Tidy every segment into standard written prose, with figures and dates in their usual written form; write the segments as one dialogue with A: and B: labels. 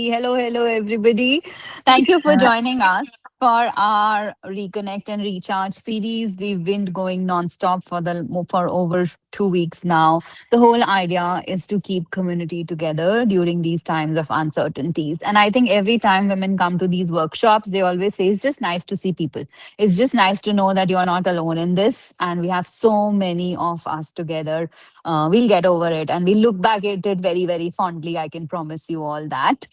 A: Hello, hello, everybody. Thank you for joining us for our Reconnect and Recharge series. We've been going nonstop for over 2 weeks now. The whole idea is to keep community together during these times of uncertainties. And I think every time women come to these workshops, they always say it's just nice to see people. It's just nice to know that you're not alone in this, and we have so many of us together. We'll get over it, and we'll look back at it very, very fondly. I can promise you all that.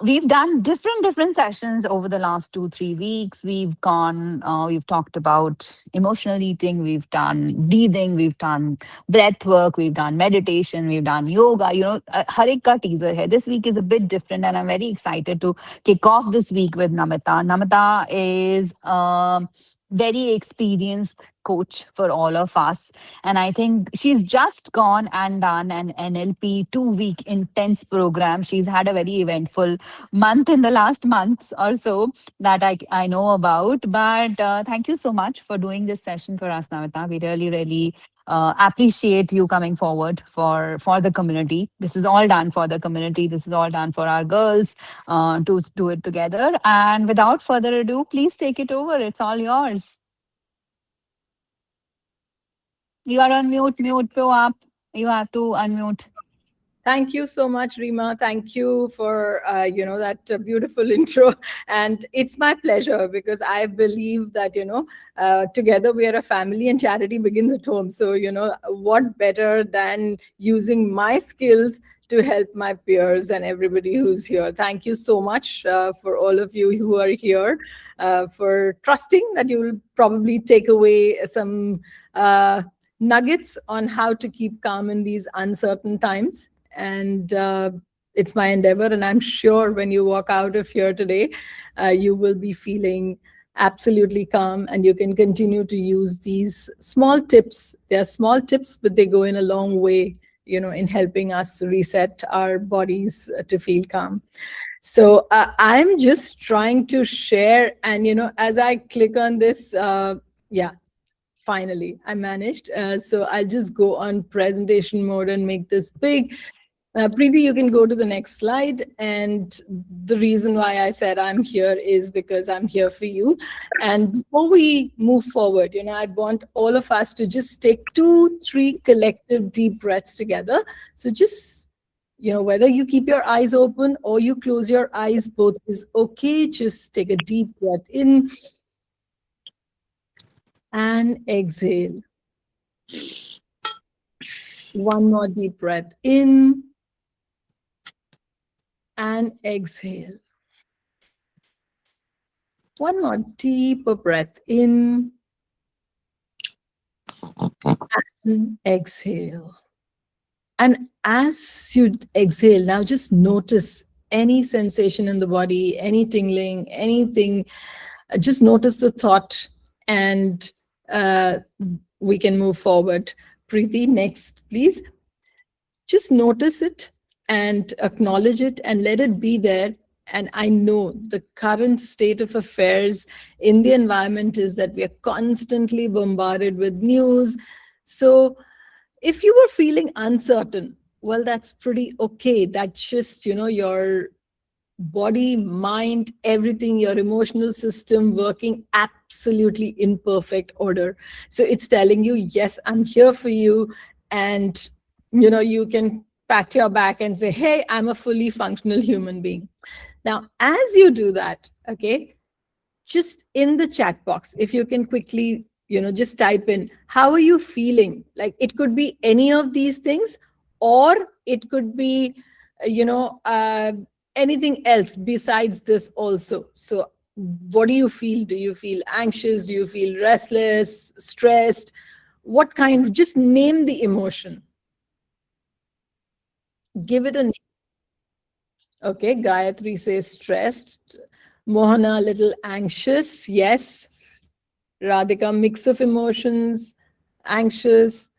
A: We've done different sessions over the last 2 3 weeks. We've talked about emotional eating, we've done breathing, we've done breath work, we've done meditation, we've done yoga. Har ek ka teaser hai. This week is a bit different, and I'm very excited to kick off this week with Namita. Namita is very experienced coach for all of us. And I think she's just gone and done an NLP 2 week intense program. She's had a very eventful month in the last months or so that I know about. But thank you so much for doing this session for us, Namita. We really, really appreciate you coming forward for the community. This is all done for the community. This is all done for our girls to do it together. And without further ado, please take it over. It's all yours. You are on mute. Mute go up. You have to unmute.
B: Thank you so much, Rima. Thank you for that beautiful intro, and it's my pleasure because I believe that together we are a family, and charity begins at home. So what better than using my skills to help my peers and everybody who's here. Thank you so much for all of you who are here, for trusting that you will probably take away some nuggets on how to keep calm in these uncertain times. And it's my endeavor, and I'm sure when you walk out of here today, you will be feeling absolutely calm, and you can continue to use these small tips. They're small tips, but they go in a long way, in helping us reset our bodies to feel calm. So I'm just trying to share, and as I click on this, finally I managed. So I'll just go on presentation mode and make this big. Preeti, you can go to the next slide. And the reason why I said I'm here is because I'm here for you. And before we move forward, I'd want all of us to just take 2-3 collective deep breaths together. So just, whether you keep your eyes open or you close your eyes, both is okay. Just take a deep breath in and exhale. One more deep breath in and exhale. One more deeper breath in and exhale. And as you exhale, now just notice any sensation in the body, any tingling, anything. Just notice the thought, and we can move forward. Preeti, next, please. Just notice it and acknowledge it and let it be there. And I know the current state of affairs in the environment is that we are constantly bombarded with news. So if you were feeling uncertain, well, that's pretty okay. That's just, your body, mind, everything, your emotional system working absolutely in perfect order. So it's telling you, yes, I'm here for you. And, you can pat your back and say, hey, I'm a fully functional human being. Now, as you do that, okay, just in the chat box, if you can quickly, just type in, how are you feeling? Like, it could be any of these things, or it could be, anything else besides this also. So what do you feel? Do you feel anxious? Do you feel restless, stressed? What kind? Just name the emotion. Give it a name. Okay, Gayatri says stressed. Mohana, a little anxious. Yes. Radhika, mix of emotions, anxious,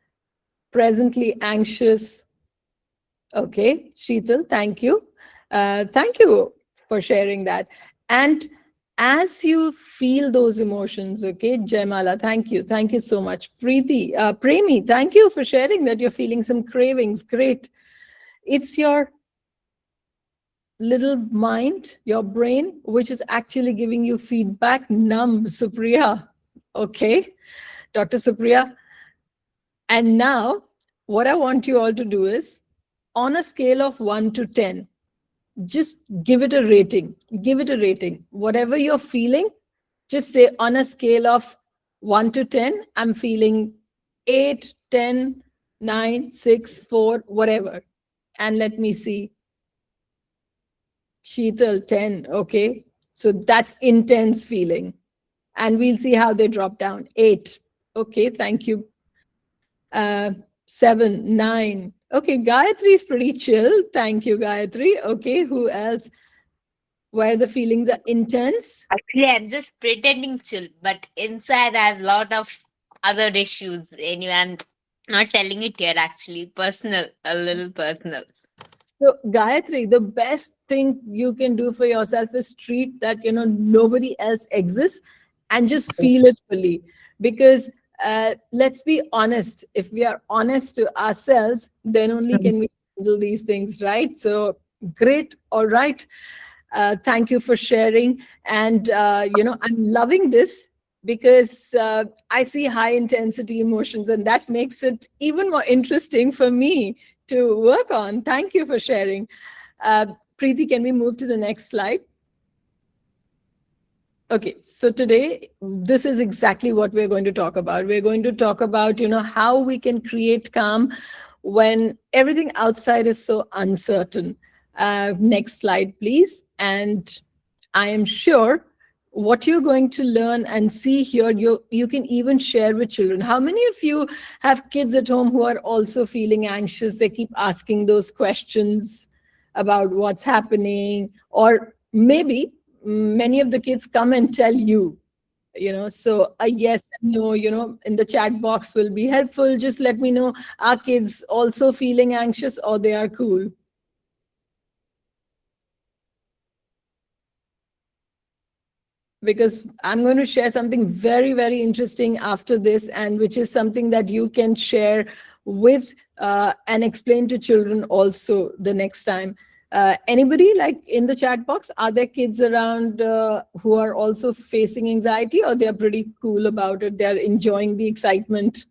B: presently anxious. Okay, Sheetal, thank you. Thank you for sharing that. And as you feel those emotions, okay, Jaimala, thank you. Thank you so much. Preeti, Premi, thank you for sharing that you're feeling some cravings. Great. It's your little mind, your brain, which is actually giving you feedback. Numb, Supriya. Okay, Dr. Supriya. And now, what I want you all to do is, on a scale of 1 to 10, just give it a rating. Give it a rating. Whatever you're feeling, just say on a scale of 1 to 10, I'm feeling 8, 10, 9, 6, 4, whatever. And let me see. Sheetal, 10. Okay. So that's intense feeling. And we'll see how they drop down. 8. Okay. Thank you. uh, 7, 9. Okay, Gayatri is pretty chill. Thank you, Gayatri. Okay, who else? Where the feelings are intense?
C: Actually, I'm just pretending chill, but inside I have a lot of other issues. Anyway, I'm not telling it here. Actually, personal, a little personal.
B: So, Gayatri, the best thing you can do for yourself is treat that, nobody else exists and just feel it fully. Because let's be honest, if we are honest to ourselves, then only can we handle these things, right? So, great. All right. Thank you for sharing. And, I'm loving this because I see high intensity emotions, and that makes it even more interesting for me to work on. Thank you for sharing. Uh, Preeti, can we move to the next slide? Okay, so today, this is exactly what we're going to talk about. We're going to talk about, how we can create calm when everything outside is so uncertain. Next slide, please. And I am sure what you're going to learn and see here, you can even share with children. How many of you have kids at home who are also feeling anxious? They keep asking those questions about what's happening, or maybe many of the kids come and tell you, so a yes and no, in the chat box will be helpful. Just let me know, are kids also feeling anxious or they are cool? Because I'm going to share something very, very interesting after this, and which is something that you can share with and explain to children also the next time. Anybody, like in the chat box, are there kids around who are also facing anxiety, or they're pretty cool about it? They're enjoying the excitement.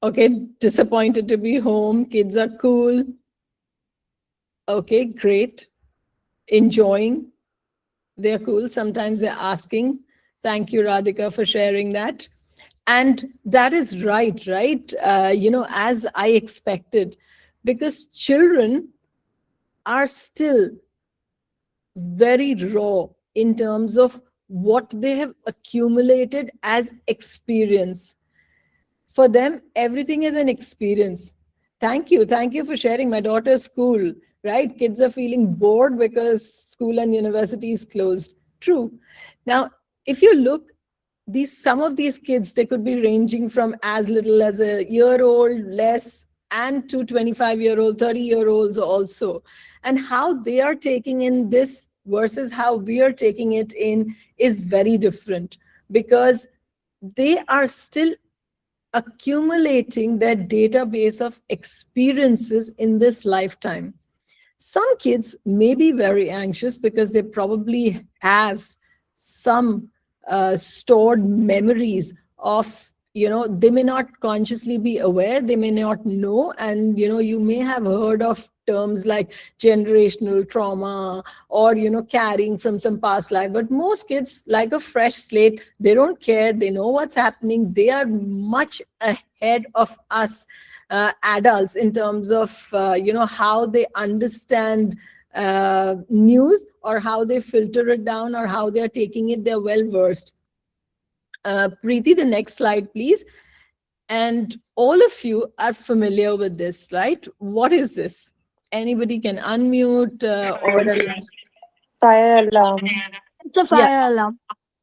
B: Okay, disappointed to be home. Kids are cool. Okay, great. Enjoying. They're cool. Sometimes they're asking. Thank you, Radhika, for sharing that. And that is right, right? As I expected, because children are still very raw in terms of what they have accumulated as experience. For them, everything is an experience. Thank you for sharing. My daughter's school, right? Kids are feeling bored because school and university is closed. True. Now, if you look, these some of these kids, they could be ranging from as little as a year old, less, and to 25-year-old, 30-year-olds also. And how they are taking in this versus how we are taking it in is very different, because they are still accumulating their database of experiences in this lifetime. Some kids may be very anxious because they probably have some stored memories of, they may not consciously be aware, they may not know. And, you may have heard of terms like generational trauma, or, carrying from some past life. But most kids, like a fresh slate, they don't care. They know what's happening. They are much ahead of us adults in terms of how they understand news, or how they filter it down, or how they're taking it. They're well versed. Preeti, the next slide, please. And all of you are familiar with this, right? What is this? Anybody can unmute, or
D: Fire alarm.
E: It's a
B: yeah,
E: fire alarm.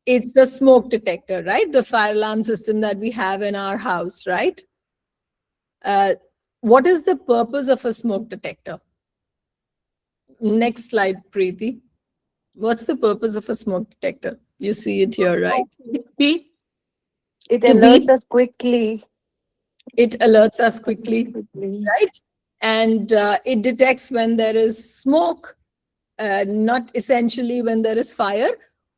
B: it's the smoke detector, right? The fire alarm system that we have in our house, right? What is the purpose of a smoke detector? Next slide, Preeti. What's the purpose of a smoke detector? You see it here, right?
D: Beep. It
B: To
D: alerts
B: beep,
D: us quickly.
B: it alerts us quickly,
D: Quickly.
B: right? And it detects when there is smoke, not essentially when there is fire.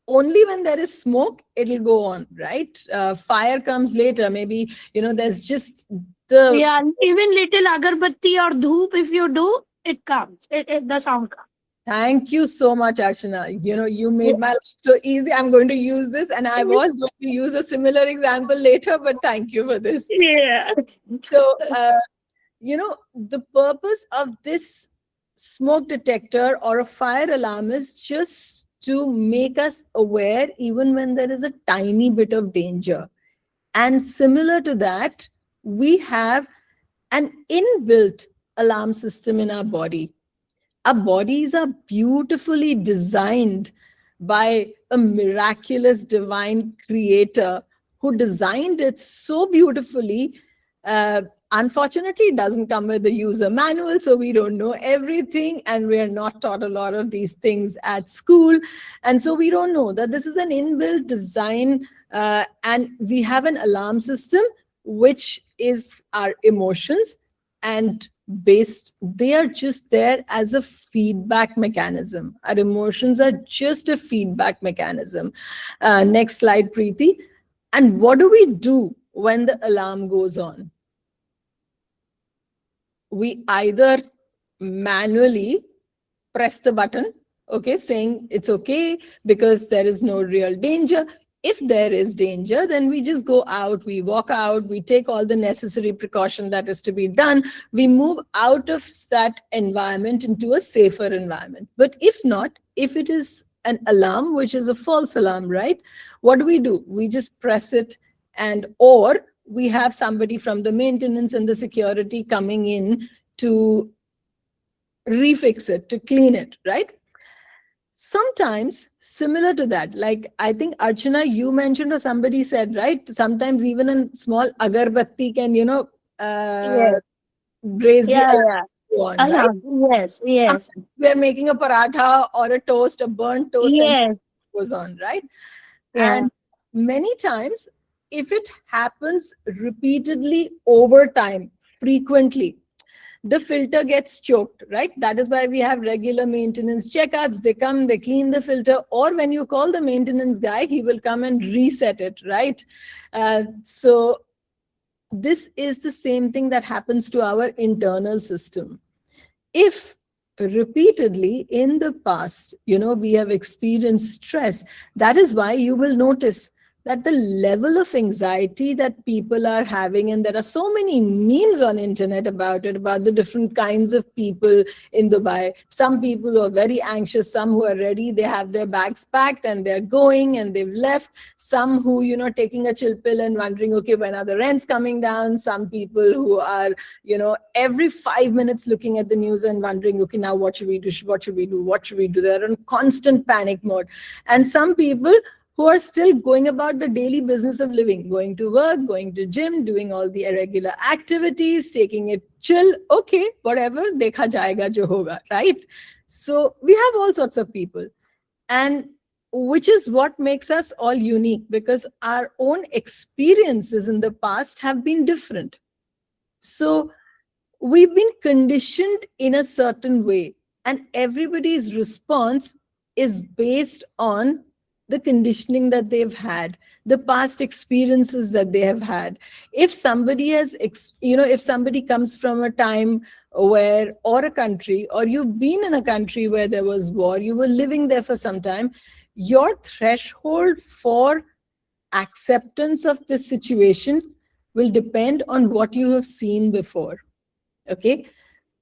B: Only when there is smoke, it'll go on, right? Fire comes later. Maybe, there's just the.
D: Yeah, even little agarbatti or dhoop, if you do, it comes. The sound comes.
B: Thank you so much, Archana. You made my life so easy. I'm going to use this, and I was going to use a similar example later, but thank you for this.
D: Yeah.
B: So, the purpose of this smoke detector or a fire alarm is just to make us aware even when there is a tiny bit of danger. And similar to that, we have an inbuilt alarm system in our body. Our bodies are beautifully designed by a miraculous divine creator who designed it so beautifully. Uh, Unfortunately, it doesn't come with the user manual, so we don't know everything, and we are not taught a lot of these things at school. And so we don't know that this is an inbuilt design, and we have an alarm system, which is our emotions, and they are just there as a feedback mechanism. Our emotions are just a feedback mechanism. Next slide, Preeti. And what do we do when the alarm goes on? We either manually press the button, okay, saying it's okay because there is no real danger. If there is danger, then we just go out, we walk out, we take all the necessary precaution that is to be done. We move out of that environment into a safer environment. But if not, if it is an alarm, which is a false alarm, right? What do? We just press it, and or we have somebody from the maintenance and the security coming in to refix it, to clean it, right? Sometimes similar to that, like I think Archana, you mentioned or somebody said, right? Sometimes even a small agarbatti can,
D: Yes.
B: raise the
D: Yeah,
B: alarm
D: yeah.
B: on, right?
D: Yes, yes.
B: Sometimes we're making a paratha or a toast, a burnt toast, and
D: Yes.
B: it goes on, right?
D: Yeah.
B: And many times, if it happens repeatedly over time, frequently, the filter gets choked, right? That is why we have regular maintenance checkups. They come, they clean the filter, or when you call the maintenance guy, he will come and reset it, right? So this is the same thing that happens to our internal system. If repeatedly in the past, we have experienced stress, that is why you will notice that the level of anxiety that people are having, and there are so many memes on internet about it, about the different kinds of people in Dubai. Some people who are very anxious, some who are ready, they have their bags packed and they're going and they've left. Some who, taking a chill pill and wondering, okay, when are the rents coming down? Some people who are, every 5 minutes looking at the news and wondering, okay, now what should we do? What should we do? What should we do? They're in constant panic mode. And some people who are still going about the daily business of living, going to work, going to gym, doing all the irregular activities, taking it chill. Okay, whatever, dekha jayega jo hoga, right? So we have all sorts of people. And which is what makes us all unique, because our own experiences in the past have been different. So we've been conditioned in a certain way, and everybody's response is based on the conditioning that they've had, the past experiences that they have had. If somebody if somebody comes from a time where, or a country, or you've been in a country where there was war, you were living there for some time, your threshold for acceptance of this situation will depend on what you have seen before. Okay,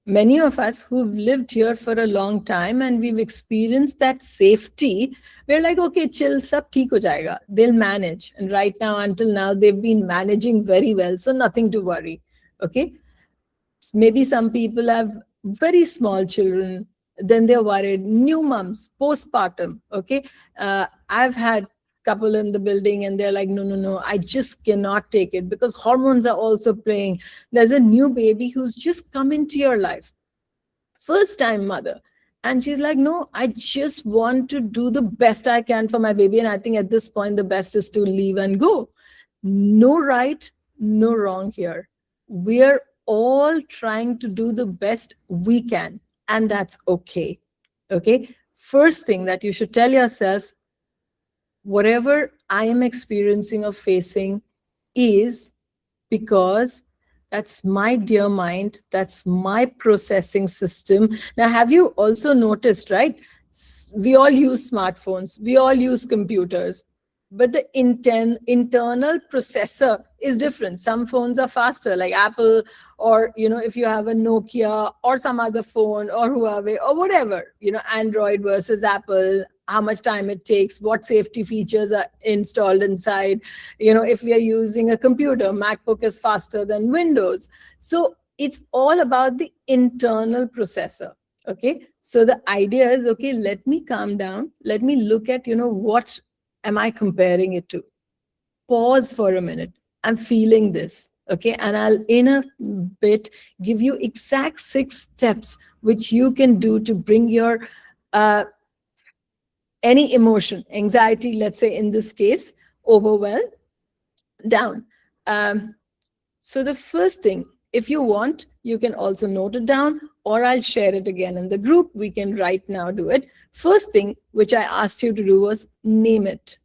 B: many of us who've lived here for a long time and we've experienced that safety, we're like, okay, chill, sab theek ho jayega, they'll manage. And right now, until now, they've been managing very well, so nothing to worry. Okay, maybe some people have very small children, then they're worried. New moms, postpartum. Okay, I've had couple in the building and they're like, no, I just cannot take it, because hormones are also playing. There's a new baby who's just come into your life, first time mother, and she's like, no, I just want to do the best I can for my baby, and I think at this point the best is to leave and go. No right, no wrong here. We're all trying to do the best we can, and that's okay. Okay. First thing that you should tell yourself, whatever I am experiencing or facing is because that's my dear mind, that's my processing system. Now, have you also noticed, right? We all use smartphones, we all use computers, but the internal processor is different. Some phones are faster, like Apple, or if you have a Nokia or some other phone, or Huawei or whatever, Android versus Apple, how much time it takes, what safety features are installed inside. If we are using a computer, MacBook is faster than Windows. So it's all about the internal processor. Okay, so the idea is, okay, let me calm down, let me look at what am I comparing it to. Pause for a minute. I'm feeling this. Okay, and I'll in a bit give you exact 6 steps which you can do to bring your uh, any emotion, anxiety, let's say in this case, overwhelm, down. Um, so the first thing, if you want, you can also note it down, or I'll share it again in the group. We can right now do it. First thing which I asked you to do was name it.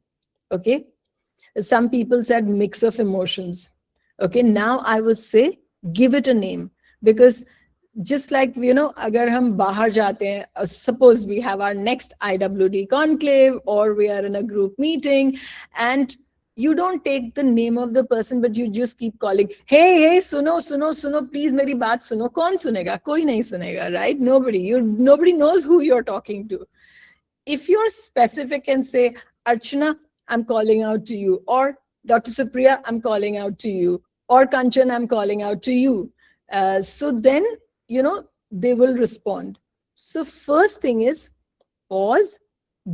B: Okay. Some people said mix of emotions. Okay. Now I would say give it a name, because just like agar hum bahar jate hain, suppose we have our next IWD conclave, or we are in a group meeting, and you don't take the name of the person, but you just keep calling, hey, suno, suno, suno, please meri baat suno. Kaun sunega? Koi nahi sunega, right? Nobody knows who you're talking to. If you're specific and say, Archana, I'm calling out to you, or Dr. Supriya, I'm calling out to you, or Kanchan, I'm calling out to you. So then, they will respond. So first thing is pause,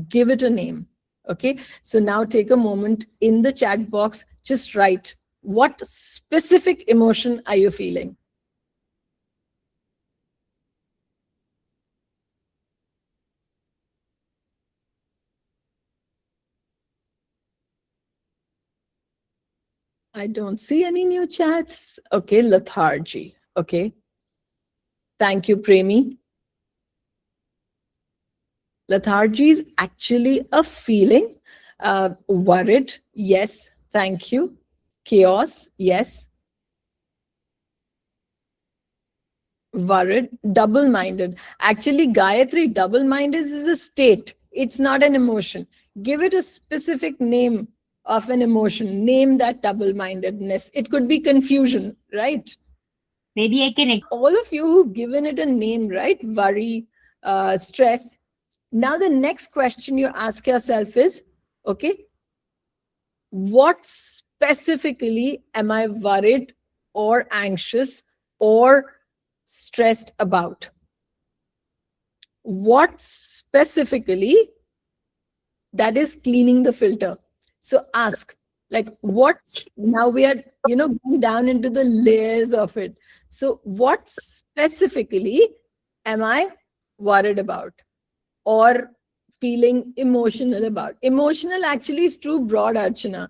B: give it a name. Okay. So now take a moment in the chat box, just write, what specific emotion are you feeling? I don't see any new chats. Okay, lethargy. Okay. Thank you, Premi. Lethargy is actually a feeling. Worried, yes, thank you. Chaos, yes. Worried, double-minded. Actually, Gayatri, double-minded is a state. It's not an emotion. Give it a specific name of an emotion. Name that double-mindedness. It could be confusion, right?
C: Maybe I can.
B: All of you who've given it a name, right? Worry, stress. Now, the next question you ask yourself is, okay, what specifically am I worried or anxious or stressed about? What specifically that is cleaning the filter? So ask, like, what, now we are, going down into the layers of it. So what specifically am I worried about or feeling emotional about? Emotional actually is too broad, Archana.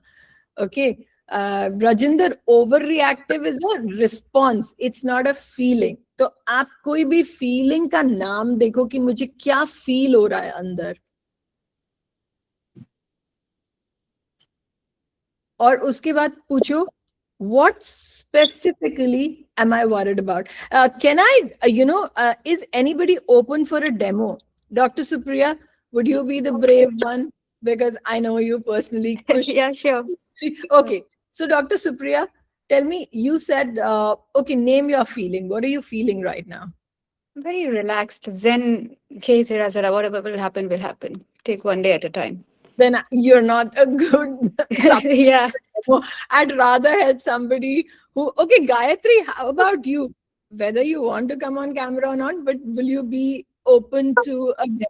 B: Okay. Rajinder, overreactive is a response. It's not a feeling. तो आप कोई भी feeling का नाम देखो कि मुझे क्या feel हो रहा है अंदर, और उसके बाद पूछो, what specifically am I worried about? Can I, is anybody open for a demo? Dr. Supriya, would you be the brave one? Because I know you personally.
E: Yeah, sure.
B: Okay. So, Dr. Supriya, tell me, you said, okay, name your feeling. What are you feeling right now?
E: Very relaxed. Zen, case whatever will happen, will happen. Take one day at a time.
B: Then you're not a good
E: Yeah.
B: I'd rather help somebody who, okay, Gayatri, how about you? Whether you want to come on camera or not, but will you be open to a demo?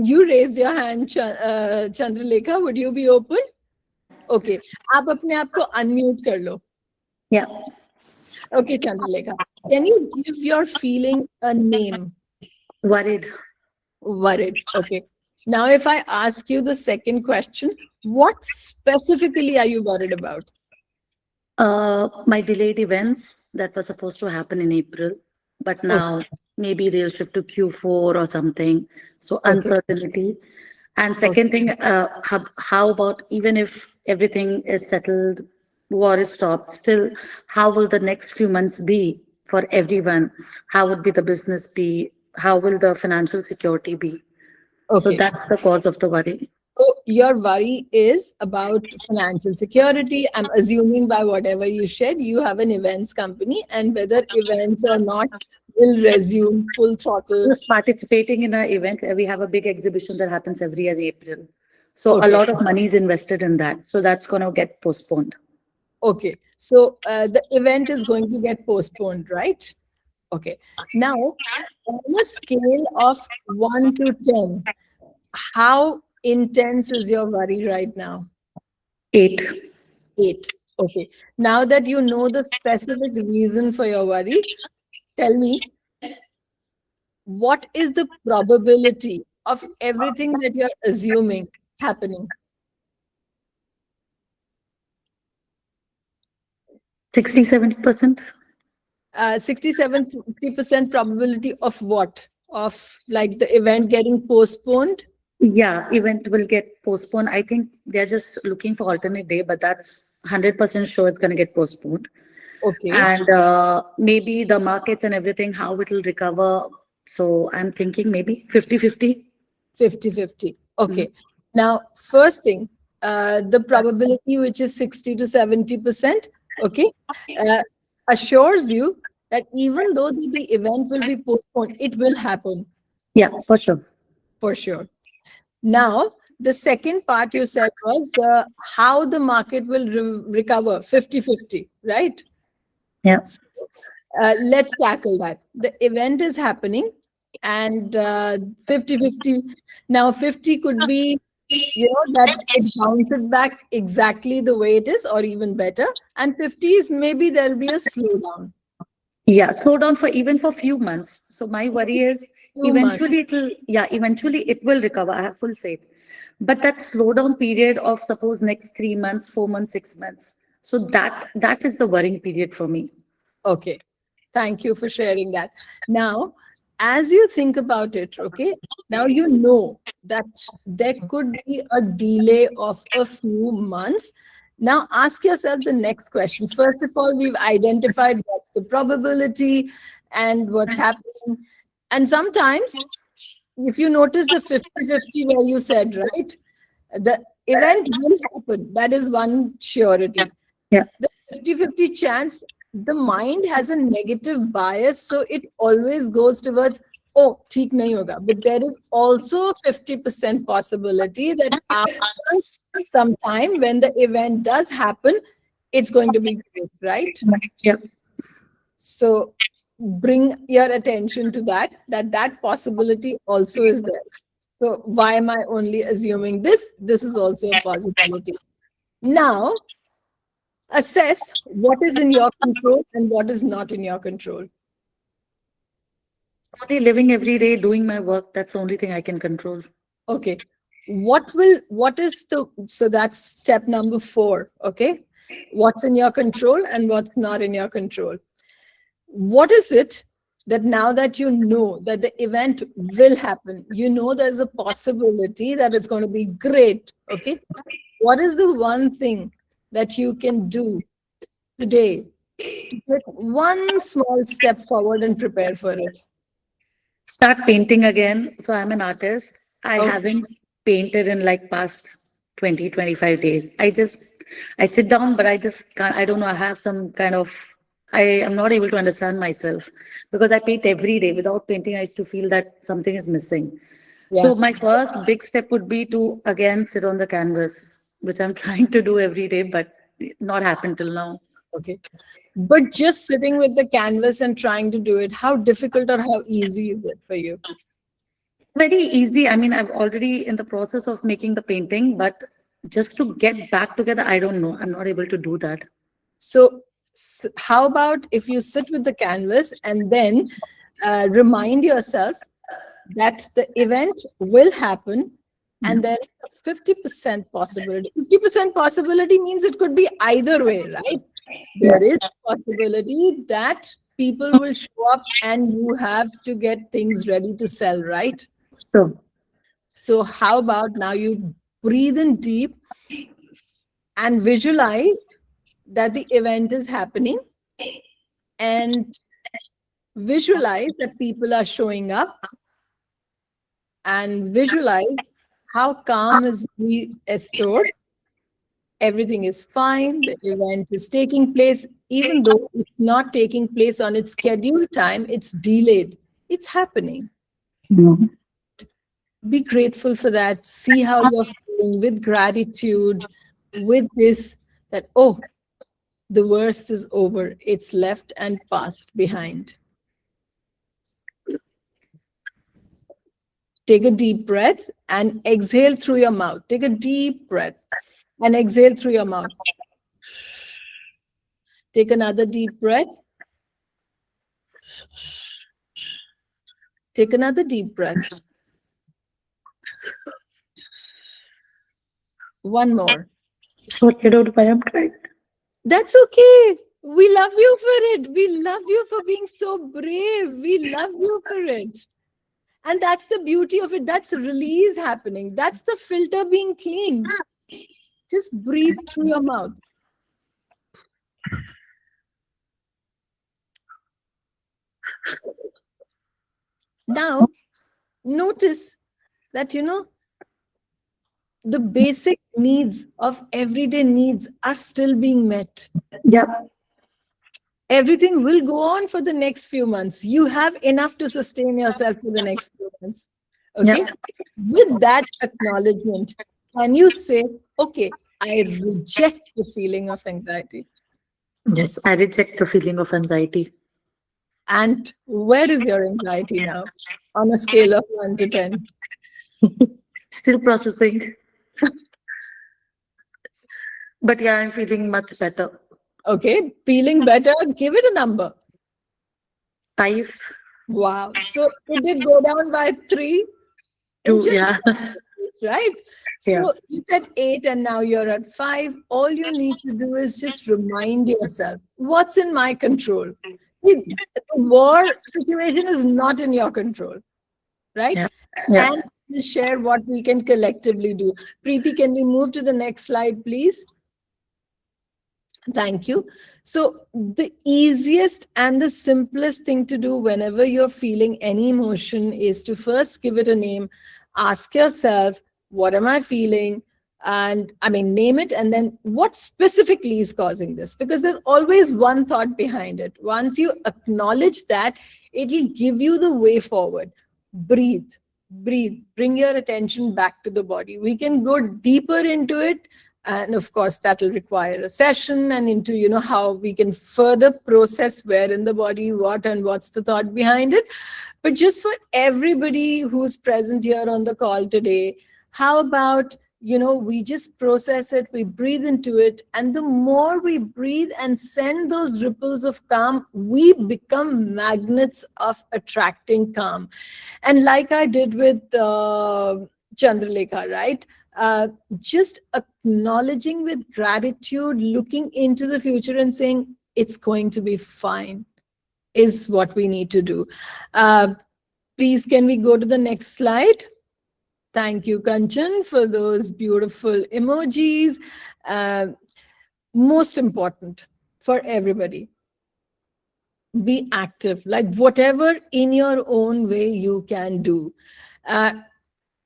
B: You raised your hand, Chandralekha. Would you be open? Okay. आप अपने आप को unmute कर लो.
F: Yeah.
B: Okay, Chandralekha. Can you give your feeling a name?
F: Worried.
B: Worried. Okay. Now, if I ask you the second question, what specifically are you worried about?
F: My delayed events that were supposed to happen in April, but
B: Okay.
F: now maybe they'll shift to Q4 or something. So
B: Okay.
F: uncertainty. And
B: Okay.
F: second thing, how about even if everything is settled, war is stopped, still, how will the next few months be for everyone? How would be the business be? How will the financial security be? So
B: Okay.
F: that's the cause of the worry.
B: So your worry is about financial security. I'm assuming by whatever you shared, you have an events company, and whether events or not will resume full throttle.
F: Just participating in an event where we have a big exhibition that happens every year in April. So a
B: Okay.
F: lot of money is invested in that. So that's going to get postponed.
B: Okay. So the event is going to get postponed, right? Okay. Now, on a scale of 1 to 10, how intense is your worry right now?
F: 8.
B: 8. Okay. Now that you know the specific reason for your worry, tell me, what is the probability of everything that you're assuming happening?
F: 60, 70%.
B: 60-70% probability of what? Of like the event getting postponed?
F: Yeah, event will get postponed. I think they're just looking for alternate day, but that's 100% sure it's going to get postponed.
B: Okay.
F: And maybe the markets and everything, how it will recover. So I'm thinking maybe 50-50.
B: 50-50.
F: Mhm.
B: Okay. Now, first thing, the probability, which is 60-70%, okay, uh, assures you that even though the event will be postponed, it will happen
F: Yeah, for sure.
B: for sure. Now, the second part you said was how the market will recover 50-50, right?
F: Yeah.
B: Let's tackle that. The event is happening and 50-50. Now, 50 could be, that it bounces back exactly the way it is or even better. And 50 is maybe there'll be a slowdown.
F: Yeah, slow down for even for few months. So my worry is
B: Few months.
F: eventually it will recover. I have full faith. But that slowdown period of suppose next 3 months, 4 months, 6 months. So that is the worrying period for me.
B: Okay. Thank you for sharing that. Now, as you think about it, okay, now you know that there could be a delay of a few months. Now, ask yourself the next question. First of all, we've identified what's the probability and what's happening. And sometimes, if you notice the 50-50 where you said, right, the event will happen. That is one surety.
F: Yeah.
B: The 50-50 chance, the mind has a negative bias, so it always goes towards, oh, theek nahi hoga. But there is also a 50% possibility that after some time, when the event does happen, it's going to be great, right?
F: Yeah.
B: So bring your attention to that possibility also is there. So why am I only assuming this? This is also a possibility. Now, assess what is in your control and what is not in your control.
F: Only living every day, doing my work, that's the only thing I can control.
B: Okay. So that's step number 4. Okay. What's in your control and what's not in your control? What is it that now that you know that the event will happen, there's a possibility that it's going to be great. Okay. What is the one thing that you can do today to take one small step forward and prepare for it?
F: Start painting again. So I'm an artist. I
B: Okay.
F: haven't painted in like past 20, 25 days. I sit down, but I just can't, I don't know. I have some kind of, I am not able to understand myself because I paint every day. Without painting, I used to feel that something is missing.
B: Yeah.
F: So my first big step would be to again sit on the canvas, which I'm trying to do every day, but not happened till now.
B: Okay. But just sitting with the canvas and trying to do it, how difficult or how easy is it for you?
F: Very easy. I mean, I've already in the process of making the painting, but just to get back together, I don't know. I'm not able to do that.
B: So, how about if you sit with the canvas and then remind yourself that the event will happen and there is a 50% possibility. 50% possibility means it could be either way, right?
F: Yeah.
B: There is a possibility that people will show up and you have to get things ready to sell, right?
F: So,
B: So, how about now you breathe in deep and visualize that the event is happening, and visualize that people are showing up, and visualize how calm is restored. Everything is fine. The event is taking place, even though it's not taking place on its scheduled time, it's delayed. It's happening.
F: mhm.
B: Be grateful for that. See how you're feeling with gratitude, with this, that, oh, the worst is over. It's left and passed behind. Take a deep breath and exhale through your mouth. Take a deep breath and exhale through your mouth. Take another deep breath. Take another deep breath. One more.
F: So, you know, why I'm trying.
B: That's okay. We love you for it. We love you for being so brave. We love you for it. And that's the beauty of it. That's release happening. That's the filter being cleaned. Just breathe through your mouth. Now, notice that, the basic needs of everyday needs are still being met.
F: Yeah.
B: Everything will go on for the next few months. You have enough to sustain yourself for the next few months. Okay.
F: Yeah.
B: With that acknowledgement, can you say, okay, I reject the feeling of anxiety?
F: Yes. I reject the feeling of anxiety.
B: And where is your anxiety now on a scale of 1 to 10?
F: Still processing. But yeah, I'm feeling much better.
B: Okay. Feeling better, give it a number.
F: 5,
B: Wow. So it did go down by 3 in
F: 2,
B: just
F: yeah.
B: 4 days, right?
F: Yeah.
B: So you said 8 and now you're at 5. All you need to do is just remind yourself what's in my control. The war situation is not in your control, right?
F: Yeah. Yeah.
B: And to share what we can collectively do. Preeti, can we move to the next slide, please? Thank you. So, the easiest and the simplest thing to do whenever you're feeling any emotion is to first give it a name. Ask yourself, what am I feeling? And I mean, name it, and then what specifically is causing this? Because there's always one thought behind it. Once you acknowledge that, it'll give you the way forward. Breathe, breathe, bring your attention back to the body. We can go deeper into it, and of course that will require a session, and into how we can further process where in the body what and what's the thought behind it. But just for everybody who's present here on the call today, how about we just process it, we breathe into it, and the more we breathe and send those ripples of calm, we become magnets of attracting calm. And like I did with Chandralekha, right? Just acknowledging with gratitude, looking into the future and saying, it's going to be fine, is what we need to do. Please, can we go to the next slide? Thank you, Kanchan, for those beautiful emojis. Most important for everybody, be active, like whatever in your own way you can do.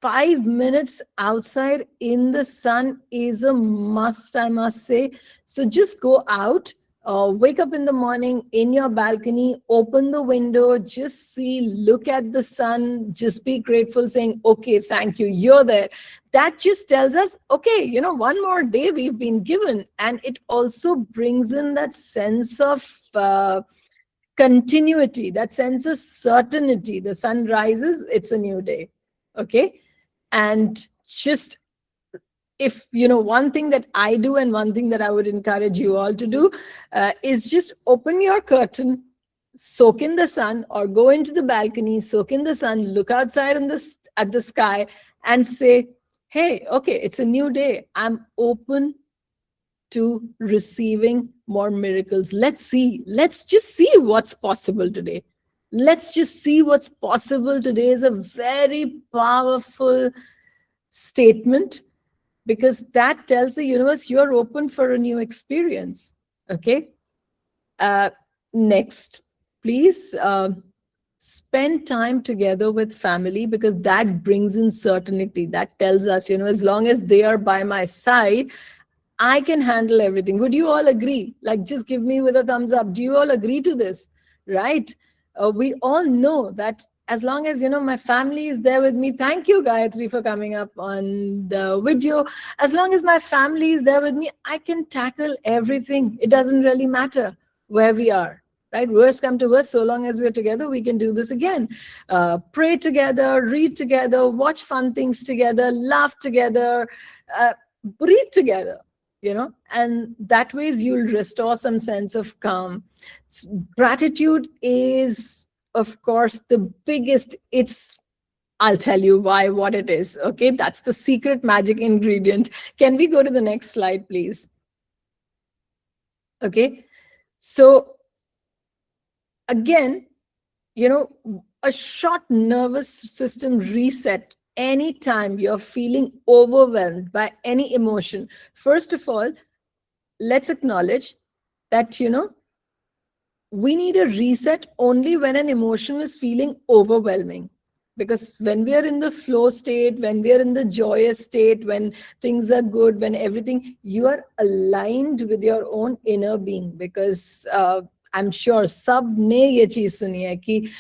B: 5 minutes outside in the sun is a must, I must say. So just go out, wake up in the morning in your balcony, open the window, just see, look at the sun, just be grateful, saying, okay, thank you, you're there. That just tells us, okay, one more day we've been given. And it also brings in that sense of continuity, that sense of certainty. The sun rises, it's a new day. Okay. And just, if one thing that I do and one thing that I would encourage you all to do is just open your curtain, soak in the sun, or go into the balcony, soak in the sun, look outside at the sky, and say, hey, okay, it's a new day, I'm open to receiving more miracles. Let's just see what's possible today. Let's just see what's possible today is a very powerful statement, because that tells the universe you're open for a new experience. Okay. Uh, Next, please spend time together with family, because that brings in certainty. That tells us, as long as they are by my side, I can handle everything. Would you all agree? Like, just give me with a thumbs up. Do you all agree to this? Right? We all know that as long as, my family is there with me. Thank you, Gayatri, for coming up on the video. As long as my family is there with me, I can tackle everything. It doesn't really matter where we are. Right? Worst come to worst, so long as we're together, we can do this again. Pray together, read together, watch fun things together, laugh together, breathe together, and that ways you'll restore some sense of calm. Gratitude is, of course, the biggest. I'll tell you what it is. Okay, that's the secret magic ingredient. Can we go to the next slide, please? Okay, so again, a short nervous system reset anytime you're feeling overwhelmed by any emotion. First of all, let's acknowledge that, we need a reset only when an emotion is feeling overwhelming. Because when we are in the flow state, when we are in the joyous state, when things are good, when everything, you are aligned with your own inner being. Because I'm sure sab ne ye cheez suni hai ki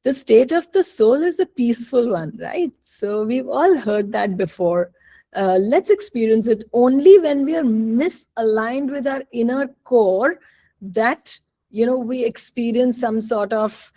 B: the state of the soul is the peaceful one, right? So we've all heard that before. Let's experience it only when we are misaligned with our inner core, that, we experience some sort of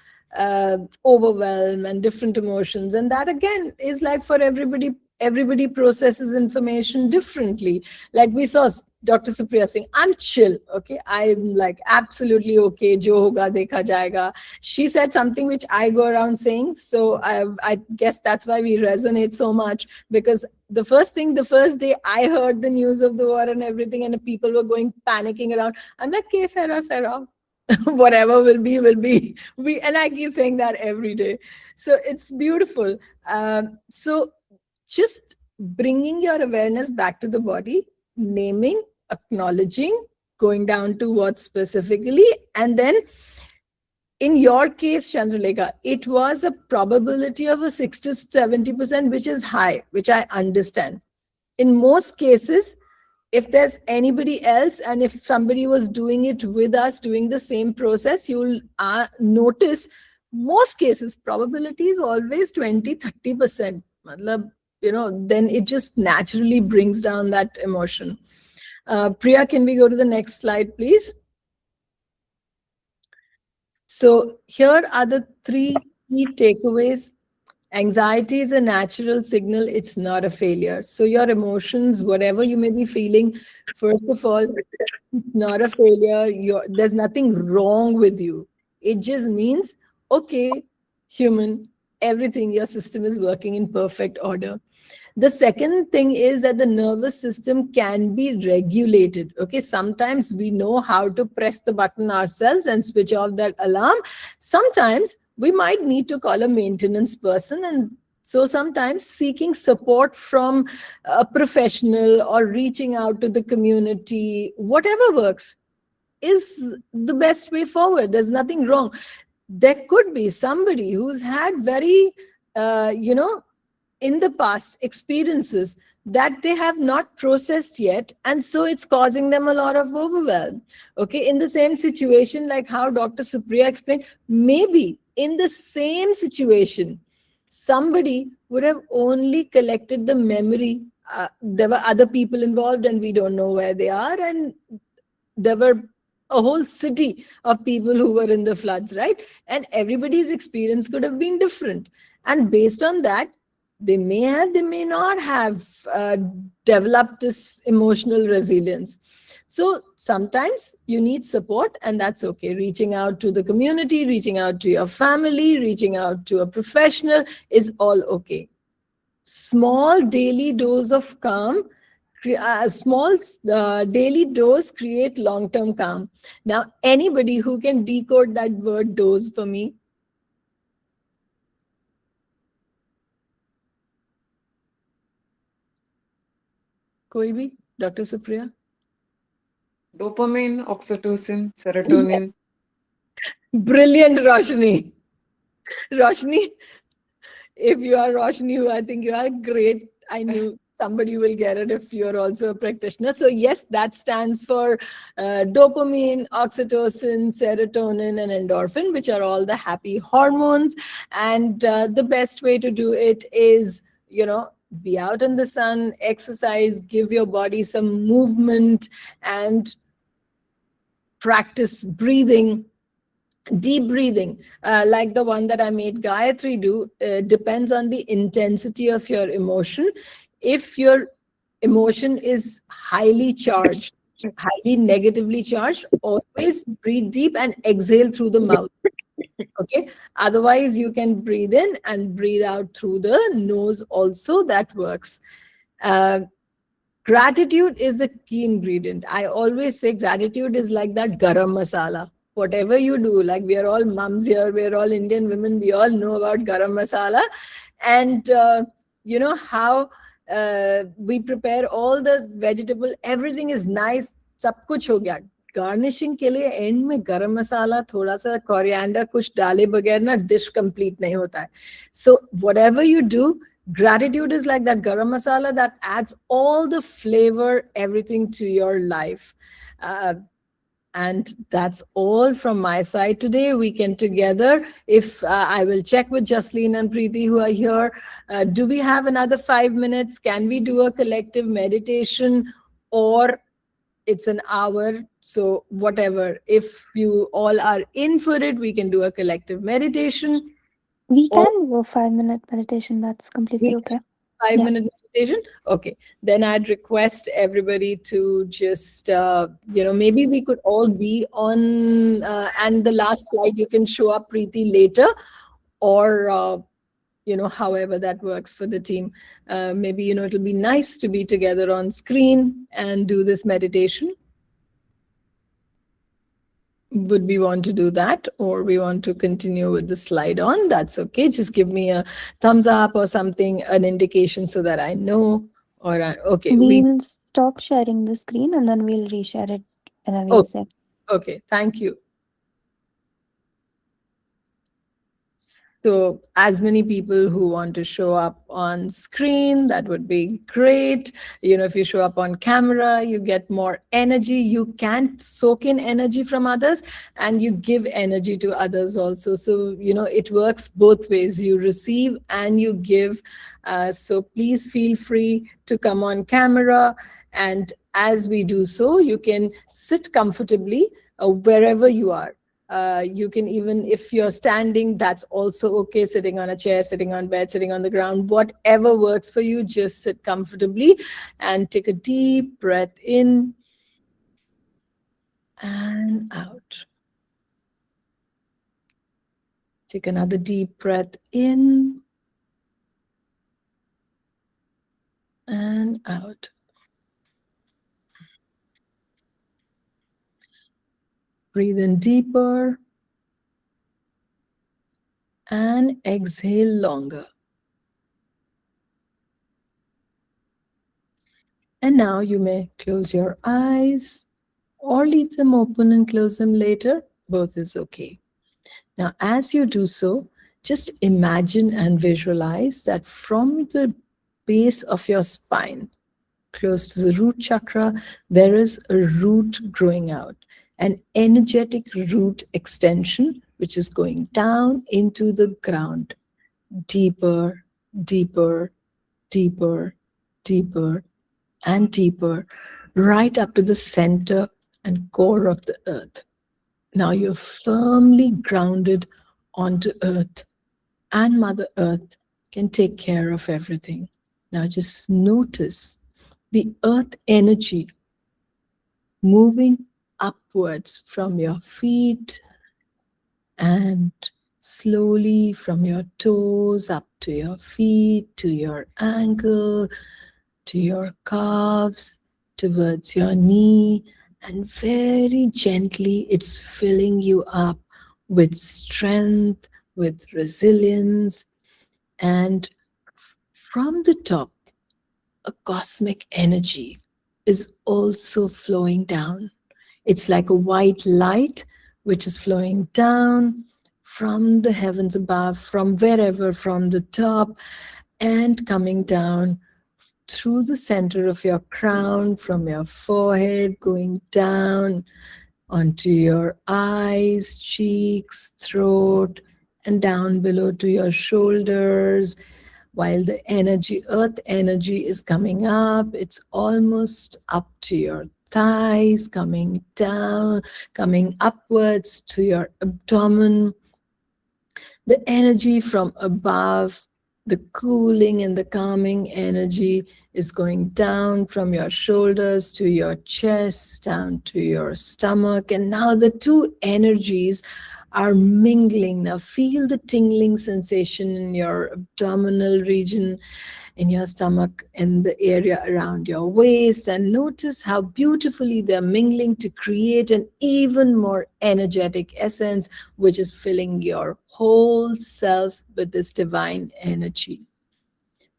B: overwhelm and different emotions. And that again is like for everybody processes information differently. Like we saw Dr. Supriya saying, I'm chill. Okay. I'm like absolutely okay. Jo hoga dekha jayega. She said something which I go around saying. So I guess that's why we resonate so much, because the first day I heard the news of the war and everything, and the people were going panicking around. I'm like, "Ke Sarah, whatever will be, will be." And I keep saying that every day. So it's beautiful. So just bringing your awareness back to the body, naming, acknowledging, going down to what specifically, and then in your case, Chandralekha, it was a probability of a 60 to 70%, which is high, which I understand. In most cases, if there's anybody else and if somebody was doing it with us, doing the same process, you'll notice most cases probability is always 20-30%. Matlab, then it just naturally brings down that emotion. Priya, can we go to the next slide, please? So here are the 3 key takeaways. Anxiety is a natural signal. It's not a failure. So your emotions, whatever you may be feeling, first of all, it's not a failure. There's nothing wrong with you. It just means, okay, human, everything, your system is working in perfect order. The second thing is that the nervous system can be regulated. Okay, sometimes we know how to press the button ourselves and switch off that alarm. Sometimes we might need to call a maintenance person, and so sometimes seeking support from a professional or reaching out to the community, whatever works, is the best way forward. There's nothing wrong. There could be somebody who's had very in the past experiences that they have not processed yet, and so it's causing them a lot of overwhelm. Okay, in the same situation, like how Dr. Supriya explained, maybe in the same situation somebody would have only collected the memory. There were other people involved and we don't know where they are, and there were a whole city of people who were in the floods, right? And everybody's experience could have been different, and based on that, they may not have developed this emotional resilience. So sometimes you need support, and that's okay. Reaching out to the community, reaching out to your family, reaching out to a professional is all okay. Small daily dose of calm A small daily dose create long-term calm. Now, anybody who can decode that word dose for me? Koi bhi? Dr. Supriya?
G: Dopamine, oxytocin, serotonin.
B: Brilliant, Roshni. Roshni, if you are Roshni, I think you are great. I knew somebody will get it if you're also a practitioner. So yes, that stands for dopamine, oxytocin, serotonin, and endorphin, which are all the happy hormones. And the best way to do it is, be out in the sun, exercise, give your body some movement, and practice breathing, deep breathing, like the one that I made Gayatri do, depends on the intensity of your emotion. If your emotion is highly charged, highly negatively charged, always breathe deep and exhale through the mouth. Okay. Otherwise, you can breathe in and breathe out through the nose also. That works. Uh, Gratitude is the key ingredient. I always say gratitude is like that garam masala. Whatever you do, like we are all mums here, we are all Indian women, we all know about garam masala. And you know how we prepare all the vegetable, everything is nice, सब कुछ हो गया. Garnishing के लिए and में गरम मसाला, थोड़ा सा कोरिएंडर कुछ डाले बगैर ना डिश कंप्लीट नहीं होता है. So whatever you do, gratitude is like that garam masala that adds all the flavor, everything to your life. And that's all from my side today. Weekend together. If I will check with Jasleen and Preeti who are here. Do we have another 5 minutes? Can we do a collective meditation, or it's an hour? So whatever. If you all are in for it, we can do a collective meditation.
H: We
B: Or
H: can go 5 minute meditation. That's completely
B: we
H: okay.
B: five
H: Yeah.
B: minute meditation. Okay, then I'd request everybody to just maybe we could all be on, and the last slide you can show up, Preeti, later, or however that works for the team. Maybe it'll be nice to be together on screen and do this meditation. Would we want to do that, or we want to continue with the slide on? That's okay. Just give me a thumbs up or something, an indication, so that I know. Or okay,
H: We'll stop sharing the screen and then we'll reshare it whenever you say.
B: okay. Thank you. So as many people who want to show up on screen, that would be great. If you show up on camera, you get more energy. You can soak in energy from others and you give energy to others also. So, it works both ways. You receive and you give. So please feel free to come on camera. And as we do so, you can sit comfortably wherever you are. You can, even if you're standing, that's also okay. Sitting on a chair, sitting on bed, sitting on the ground, whatever works for you, just sit comfortably and take a deep breath in and out. Take another deep breath in and out. Breathe in deeper and exhale longer. And now you may close your eyes or leave them open and close them later. Both is okay. Now, as you do so, just imagine and visualize that from the base of your spine, close to the root chakra, there is a root growing out, an energetic root extension, which is going down into the ground, deeper, deeper, deeper, deeper, and deeper, right up to the center and core of the earth. Now you're firmly grounded onto earth, and Mother Earth can take care of everything. Now just notice the earth energy moving upwards from your feet and slowly from your toes up to your feet, to your ankle, to your calves, towards your knee, and very gently it's filling you up with strength, with resilience, and from the top, a cosmic energy is also flowing down. It's like a white light which is flowing down from the heavens above, from wherever, from the top, and coming down through the center of your crown, from your forehead, going down onto your eyes, cheeks, throat, and down below to your shoulders. While the energy, earth energy, is coming up, it's almost up to your thighs, coming down, coming upwards to your abdomen. The energy from above, the cooling and the calming energy, is going down from your shoulders to your chest, down to your stomach. And now the two energies are mingling. Now feel the tingling sensation in your abdominal region, in your stomach, in the area around your waist, and notice how beautifully they're mingling to create an even more energetic essence, which is filling your whole self with this divine energy,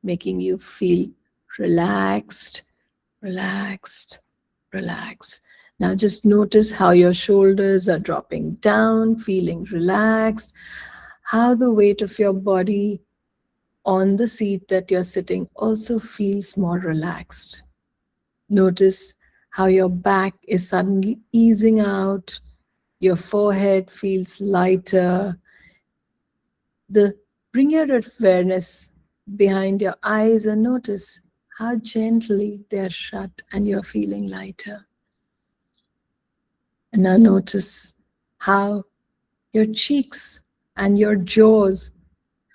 B: making you feel relaxed, relaxed, relaxed. Now just notice how your shoulders are dropping down, feeling relaxed, how the weight of your body on the seat that you're sitting also feels more relaxed. Notice how your back is suddenly easing out, your forehead feels lighter. Bring your awareness behind your eyes and notice how gently they're shut and you're feeling lighter. And now notice how your cheeks and your jaws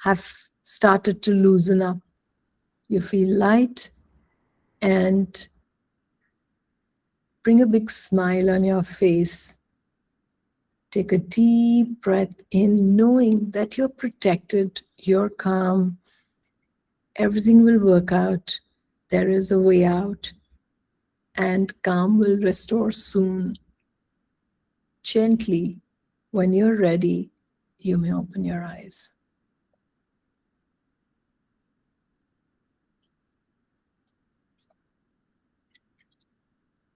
B: have started to loosen up. You feel light, and bring a big smile on your face. Take a deep breath in, knowing that you're protected, you're calm, everything will work out, there is a way out, and calm will restore soon. Gently, when you're ready, you may open your eyes.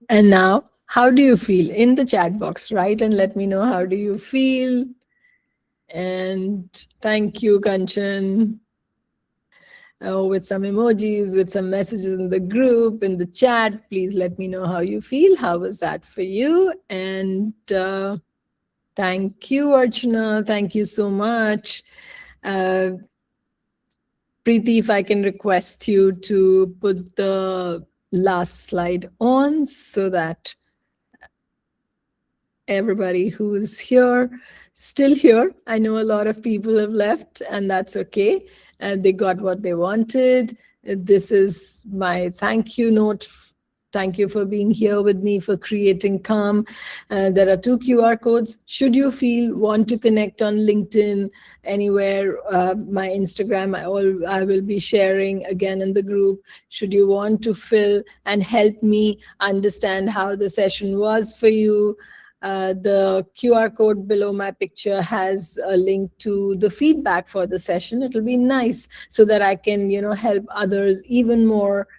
B: And now, how do you feel? In the chat box, write and let me know how do you feel. And thank you, Kanchan. With some emojis, with some messages in the group, in the chat. Please let me know how you feel. How was that for you? And thank you, Archana. Thank you so much. Preeti, if I can request you to put the last slide on so that everybody who is here, still here. I know a lot of people have left, and that's okay. They got what they wanted. This is my thank you note. Thank you for being here with me, for creating calm. There are 2 QR codes. Should you want to connect on LinkedIn, anywhere, my Instagram, I will be sharing again in the group. Should you want to fill and help me understand how the session was for you, the QR code below my picture has a link to the feedback for the session. It'll be nice so that I can, help others even more,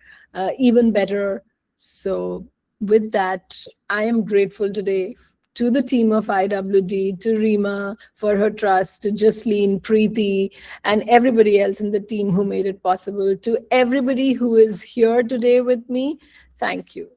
B: even better. So with that, I am grateful today to the team of IWD, to Rima for her trust, to Jasleen, Preeti, and everybody else in the team who made it possible. To everybody who is here today with me, thank you.